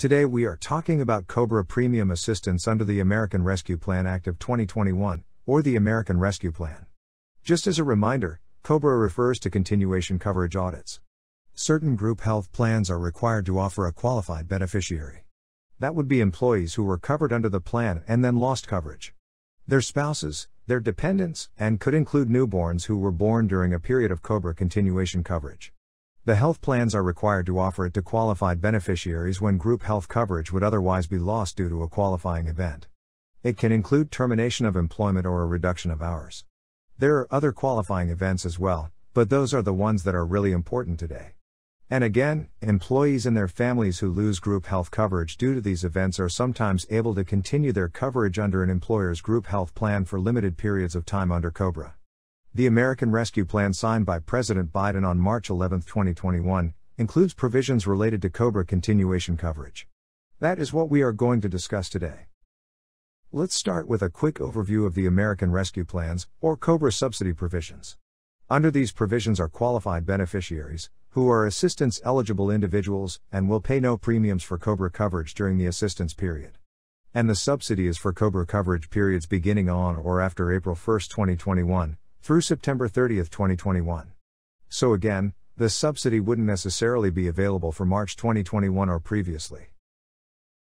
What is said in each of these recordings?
Today we are talking about COBRA premium assistance under the American Rescue Plan Act of 2021, or the American Rescue Plan. Just as a reminder, COBRA refers to continuation coverage audits. Certain group health plans are required to offer a qualified beneficiary. That would be employees who were covered under the plan and then lost coverage. Their spouses, their dependents, and could include newborns who were born during a period of COBRA continuation coverage. The health plans are required to offer it to qualified beneficiaries when group health coverage would otherwise be lost due to a qualifying event. It can include termination of employment or a reduction of hours. There are other qualifying events as well, but those are the ones that are really important today. And again, employees and their families who lose group health coverage due to these events are sometimes able to continue their coverage under an employer's group health plan for limited periods of time under COBRA. The American Rescue Plan signed by President Biden on March 11, 2021, includes provisions related to COBRA continuation coverage. That is what we are going to discuss today. Let's start with a quick overview of the American Rescue Plans, or COBRA subsidy provisions. Under these provisions are qualified beneficiaries, who are assistance-eligible individuals, and will pay no premiums for COBRA coverage during the assistance period. And the subsidy is for COBRA coverage periods beginning on or after April 1, 2021, through September 30, 2021. So again, the subsidy wouldn't necessarily be available for March 2021 or previously.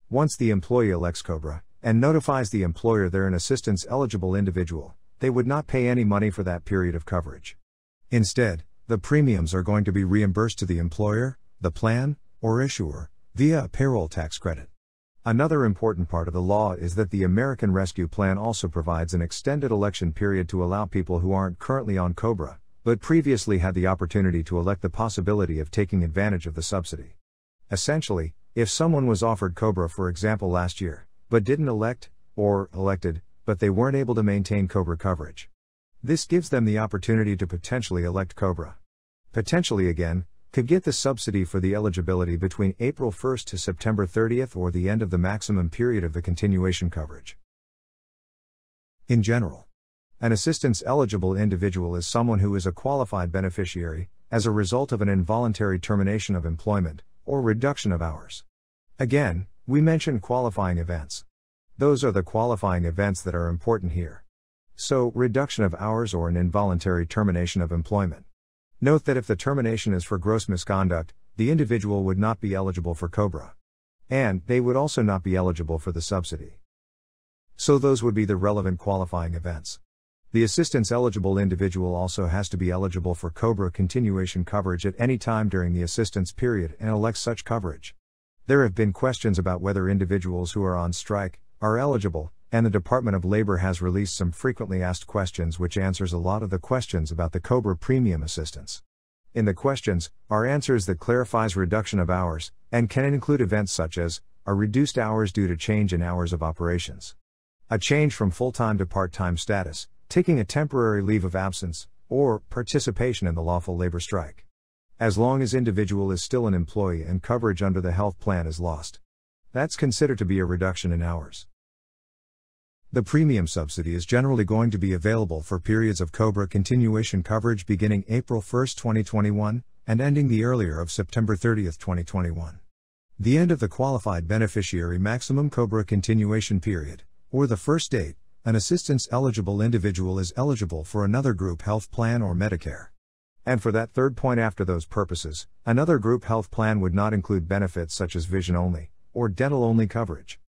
Once the employee elects COBRA, and notifies the employer they're an assistance-eligible individual, they would not pay any money for that period of coverage. Instead, the premiums are going to be reimbursed to the employer, the plan, or issuer, via a payroll tax credit. Another important part of the law is that the American Rescue Plan also provides an extended election period to allow people who aren't currently on COBRA, but previously had the opportunity to elect the possibility of taking advantage of the subsidy. Essentially, if someone was offered COBRA for example last year, but didn't elect, or elected, but they weren't able to maintain COBRA coverage. This gives them the opportunity to potentially elect COBRA. Potentially again, could get the subsidy for the eligibility between April 1 to September 30 or the end of the maximum period of the continuation coverage. In general, an assistance-eligible individual is someone who is a qualified beneficiary, as a result of an involuntary termination of employment, or reduction of hours. Again, we mention qualifying events. Those are the qualifying events that are important here. So, reduction of hours or an involuntary termination of employment. Note that if the termination is for gross misconduct, the individual would not be eligible for COBRA. And they would also not be eligible for the subsidy. So those would be the relevant qualifying events. The assistance-eligible individual also has to be eligible for COBRA continuation coverage at any time during the assistance period and elects such coverage. There have been questions about whether individuals who are on strike are eligible, and the Department of Labor has released some frequently asked questions which answers a lot of the questions about the COBRA premium assistance. In the questions, are answers that clarifies reduction of hours, and can include events such as, a reduced hours due to change in hours of operations, a change from full-time to part-time status, taking a temporary leave of absence, or participation in the lawful labor strike. As long as individual is still an employee and coverage under the health plan is lost. That's considered to be a reduction in hours. The premium subsidy is generally going to be available for periods of COBRA continuation coverage beginning April 1, 2021, and ending the earlier of September 30, 2021. The end of the qualified beneficiary maximum COBRA continuation period, or the first date, an assistance-eligible individual is eligible for another group health plan or Medicare. And for that third point after those purposes, another group health plan would not include benefits such as vision-only, or dental-only coverage.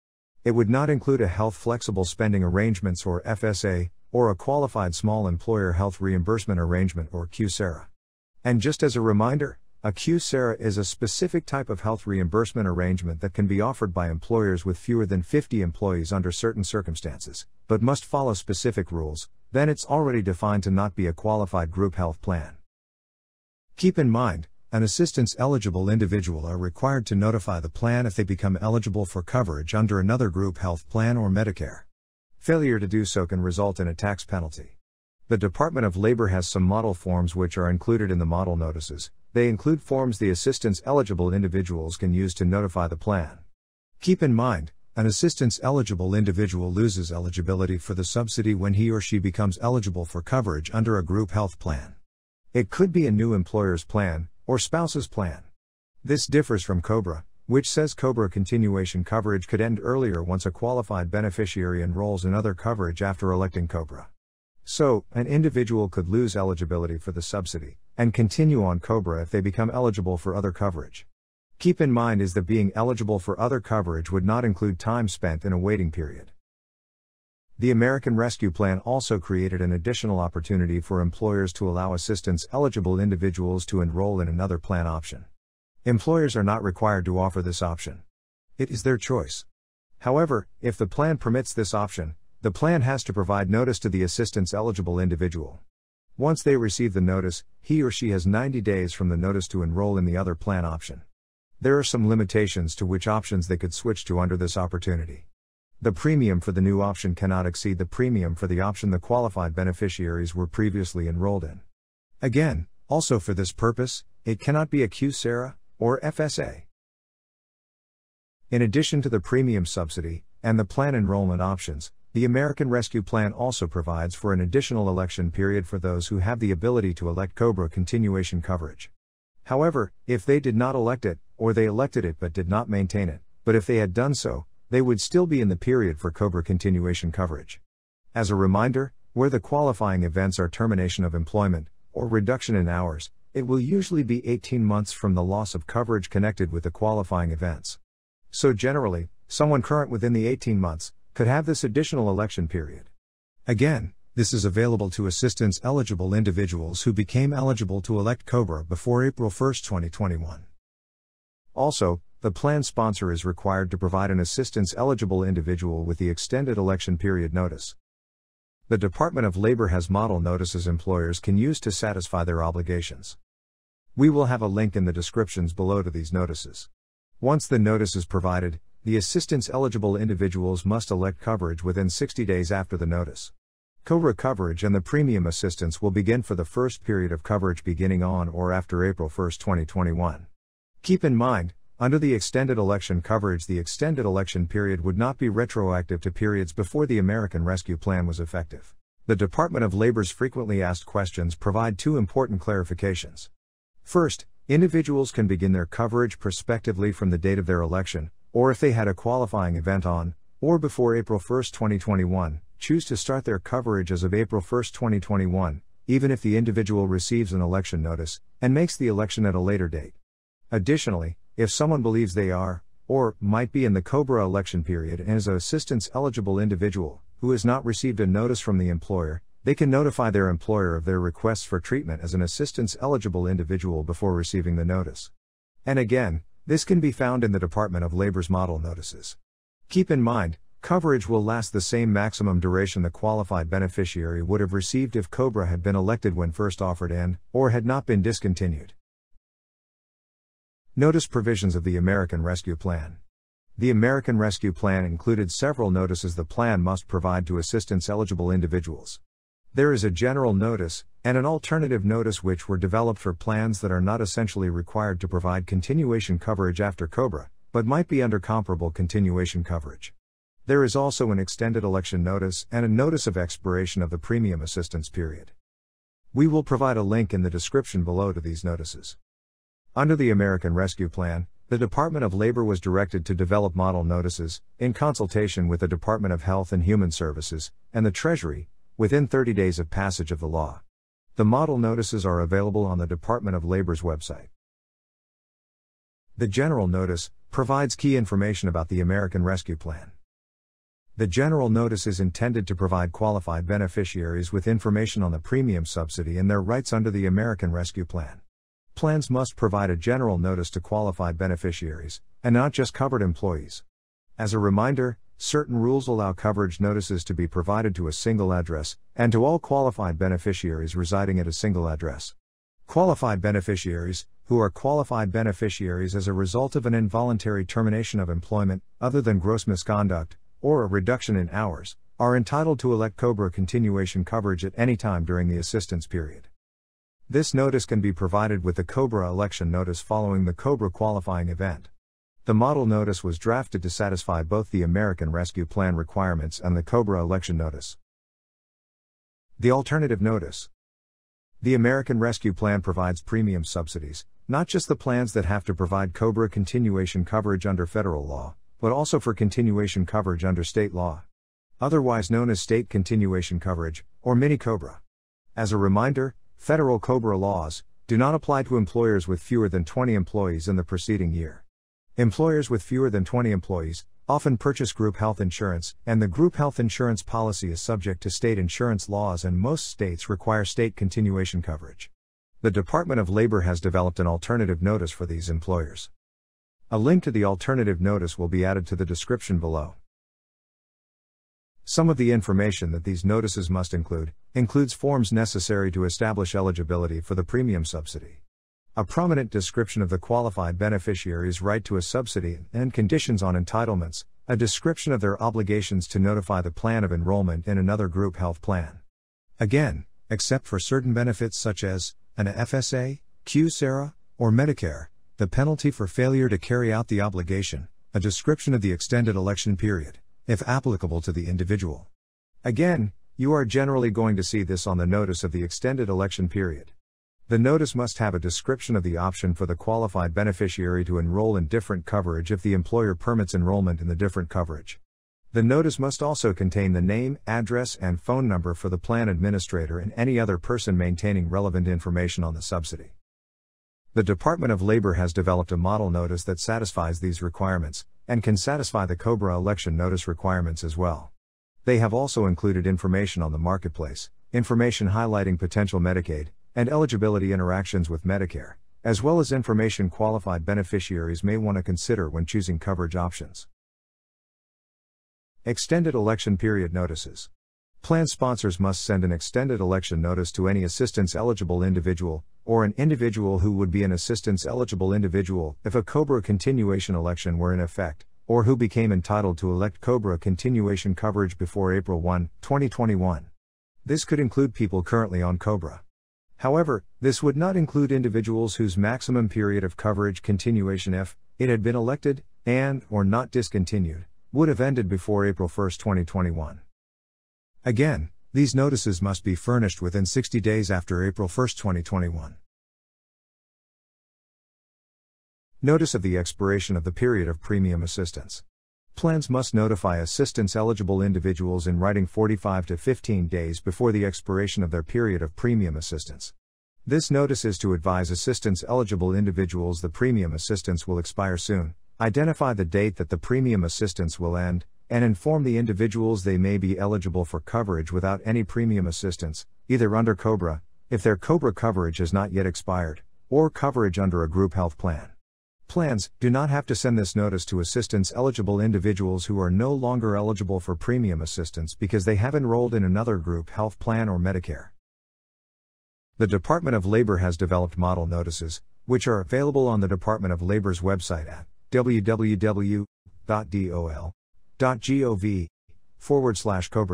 It would not include a health flexible spending arrangements or FSA, or a qualified small employer health reimbursement arrangement or QSARA. And just as a reminder, a QSARA is a specific type of health reimbursement arrangement that can be offered by employers with fewer than 50 employees under certain circumstances, but must follow specific rules, then it's already defined to not be a qualified group health plan. Keep in mind, an assistance-eligible individual are required to notify the plan if they become eligible for coverage under another group health plan or Medicare. Failure to do so can result in a tax penalty. The Department of Labor has some model forms which are included in the model notices. They include forms the assistance-eligible individuals can use to notify the plan. Keep in mind, an assistance-eligible individual loses eligibility for the subsidy when he or she becomes eligible for coverage under a group health plan. It could be a new employer's plan, or spouse's plan. This differs from COBRA, which says COBRA continuation coverage could end earlier once a qualified beneficiary enrolls in other coverage after electing COBRA. So, an individual could lose eligibility for the subsidy, and continue on COBRA if they become eligible for other coverage. Keep in mind is that being eligible for other coverage would not include time spent in a waiting period. The American Rescue Plan also created an additional opportunity for employers to allow assistance-eligible individuals to enroll in another plan option. Employers are not required to offer this option. It is their choice. However, if the plan permits this option, the plan has to provide notice to the assistance-eligible individual. Once they receive the notice, he or she has 90 days from the notice to enroll in the other plan option. There are some limitations to which options they could switch to under this opportunity. The premium for the new option cannot exceed the premium for the option the qualified beneficiaries were previously enrolled in. Again, also for this purpose, it cannot be a COBRA or FSA. In addition to the premium subsidy and the plan enrollment options, the American Rescue Plan also provides for an additional election period for those who have the ability to elect COBRA continuation coverage. However, if they did not elect it, or they elected it but did not maintain it, but if they had done so, they would still be in the period for COBRA continuation coverage. As a reminder, where the qualifying events are termination of employment, or reduction in hours, it will usually be 18 months from the loss of coverage connected with the qualifying events. So generally, someone current within the 18 months could have this additional election period. Again, this is available to assistance-eligible individuals who became eligible to elect COBRA before April 1, 2021. Also, the plan sponsor is required to provide an assistance-eligible individual with the extended election period notice. The Department of Labor has model notices employers can use to satisfy their obligations. We will have a link in the descriptions below to these notices. Once the notice is provided, the assistance-eligible individuals must elect coverage within 60 days after the notice. COBRA coverage and the premium assistance will begin for the first period of coverage beginning on or after April 1, 2021. Keep in mind, under the extended election coverage, the extended election period would not be retroactive to periods before the American Rescue Plan was effective. The Department of Labor's frequently asked questions provide two important clarifications. First, individuals can begin their coverage prospectively from the date of their election, or if they had a qualifying event on, or before April 1, 2021, choose to start their coverage as of April 1, 2021, even if the individual receives an election notice, and makes the election at a later date. Additionally, if someone believes they are, or might be in the COBRA election period and is an assistance-eligible individual, who has not received a notice from the employer, they can notify their employer of their requests for treatment as an assistance-eligible individual before receiving the notice. And again, this can be found in the Department of Labor's model notices. Keep in mind, coverage will last the same maximum duration the qualified beneficiary would have received if COBRA had been elected when first offered and, or had not been discontinued. Notice provisions of the American Rescue Plan. The American Rescue Plan included several notices the plan must provide to assistance-eligible individuals. There is a general notice, and an alternative notice which were developed for plans that are not essentially required to provide continuation coverage after COBRA, but might be under comparable continuation coverage. There is also an extended election notice and a notice of expiration of the premium assistance period. We will provide a link in the description below to these notices. Under the American Rescue Plan, the Department of Labor was directed to develop model notices, in consultation with the Department of Health and Human Services, and the Treasury, within 30 days of passage of the law. The model notices are available on the Department of Labor's website. The General Notice provides key information about the American Rescue Plan. The General Notice is intended to provide qualified beneficiaries with information on the premium subsidy and their rights under the American Rescue Plan. Plans must provide a general notice to qualified beneficiaries, and not just covered employees. As a reminder, certain rules allow coverage notices to be provided to a single address, and to all qualified beneficiaries residing at a single address. Qualified beneficiaries, who are qualified beneficiaries as a result of an involuntary termination of employment, other than gross misconduct, or a reduction in hours, are entitled to elect COBRA continuation coverage at any time during the assistance period. This notice can be provided with the COBRA election notice following the COBRA qualifying event. The model notice was drafted to satisfy both the American Rescue Plan requirements and the COBRA election notice. The alternative notice. The American Rescue Plan provides premium subsidies, not just the plans that have to provide COBRA continuation coverage under federal law, but also for continuation coverage under state law. Otherwise known as state continuation coverage, or mini-COBRA. As a reminder, federal COBRA laws do not apply to employers with fewer than 20 employees in the preceding year. Employers with fewer than 20 employees often purchase group health insurance, and the group health insurance policy is subject to state insurance laws, and most states require state continuation coverage. The Department of Labor has developed an alternative notice for these employers. A link to the alternative notice will be added to the description below. Some of the information that these notices must includes forms necessary to establish eligibility for the premium subsidy. A prominent description of the qualified beneficiary's right to a subsidy and conditions on entitlements, a description of their obligations to notify the plan of enrollment in another group health plan. Again, except for certain benefits such as an FSA, COBRA, or Medicare, the penalty for failure to carry out the obligation, a description of the extended election period, if applicable to the individual. Again, you are generally going to see this on the notice of the extended election period. The notice must have a description of the option for the qualified beneficiary to enroll in different coverage if the employer permits enrollment in the different coverage. The notice must also contain the name, address, and phone number for the plan administrator and any other person maintaining relevant information on the subsidy. The Department of Labor has developed a model notice that satisfies these requirements, and can satisfy the COBRA election notice requirements as well. They have also included information on the marketplace, information highlighting potential Medicaid and eligibility interactions with Medicare, as well as information qualified beneficiaries may want to consider when choosing coverage options. Extended election period notices. Plan sponsors must send an extended election notice to any assistance-eligible individual, or an individual who would be an assistance-eligible individual if a COBRA continuation election were in effect, or who became entitled to elect COBRA continuation coverage before April 1, 2021. This could include people currently on COBRA. However, this would not include individuals whose maximum period of coverage continuation, if it had been elected and or not discontinued, would have ended before April 1, 2021. Again, these notices must be furnished within 60 days after April 1, 2021. Notice of the expiration of the period of premium assistance. Plans must notify assistance-eligible individuals in writing 45 to 15 days before the expiration of their period of premium assistance. This notice is to advise assistance-eligible individuals the premium assistance will expire soon, identify the date that the premium assistance will end, and inform the individuals they may be eligible for coverage without any premium assistance, either under COBRA, if their COBRA coverage has not yet expired, or coverage under a group health plan. Plans do not have to send this notice to assistance-eligible individuals who are no longer eligible for premium assistance because they have enrolled in another group health plan or Medicare. The Department of Labor has developed model notices, which are available on the Department of Labor's website at www.dol.gov/COBRA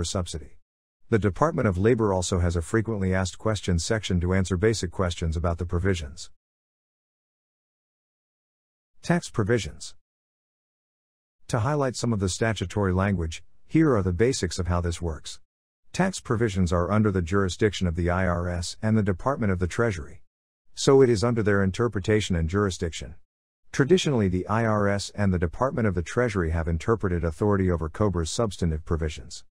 subsidy. The Department of Labor also has a frequently asked questions section to answer basic questions about the provisions. Tax provisions. To highlight some of the statutory language, here are the basics of how this works. Tax provisions are under the jurisdiction of the IRS and the Department of the Treasury. So it is under their interpretation and jurisdiction. Traditionally, the IRS and the Department of the Treasury have interpreted authority over COBRA's substantive provisions.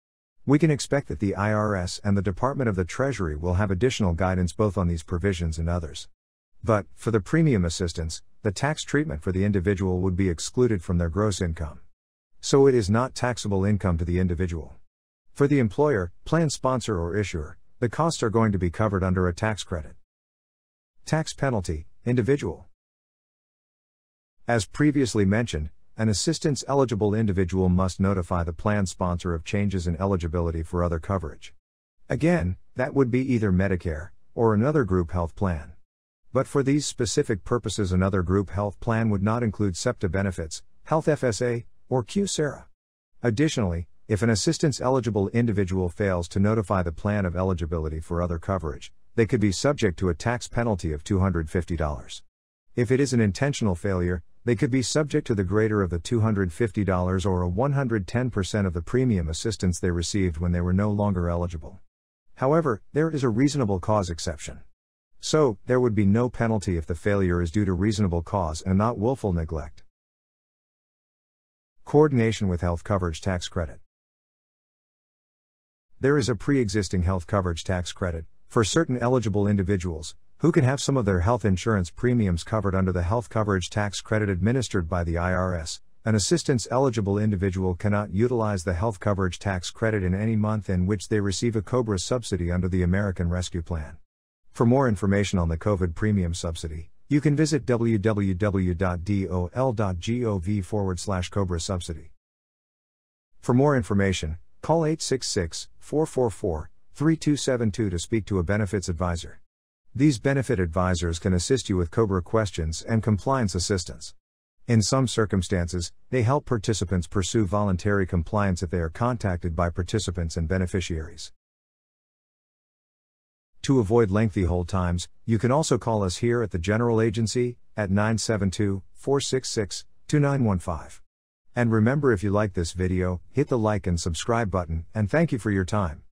We can expect that the IRS and the Department of the Treasury will have additional guidance both on these provisions and others. But, for the premium assistance, the tax treatment for the individual would be excluded from their gross income. So it is not taxable income to the individual. For the employer, plan sponsor or issuer, the costs are going to be covered under a tax credit. Tax penalty, individual. As previously mentioned, an assistance-eligible individual must notify the plan sponsor of changes in eligibility for other coverage. Again, that would be either Medicare or another group health plan. But for these specific purposes, another group health plan would not include SEPTA benefits, health FSA, or COBRA. Additionally, if an assistance-eligible individual fails to notify the plan of eligibility for other coverage, they could be subject to a tax penalty of $250. If it is an intentional failure, they could be subject to the greater of the $250 or a 110% of the premium assistance they received when they were no longer eligible. However, there is a reasonable cause exception. So, there would be no penalty if the failure is due to reasonable cause and not willful neglect. Coordination with health coverage tax credit. There is a pre-existing health coverage tax credit for certain eligible individuals who can have some of their health insurance premiums covered under the health coverage tax credit administered by the IRS. An assistance-eligible individual cannot utilize the health coverage tax credit in any month in which they receive a COBRA subsidy under the American Rescue Plan. For more information on the COVID premium subsidy, you can visit www.dol.gov/COBRA subsidy. For more information, call 866-444-3272 to speak to a benefits advisor. These benefit advisors can assist you with COBRA questions and compliance assistance. In some circumstances, they help participants pursue voluntary compliance if they are contacted by participants and beneficiaries. To avoid lengthy hold times, you can also call us here at the General Agency at 972-466-2915. And remember, if you like this video, hit the like and subscribe button, and thank you for your time.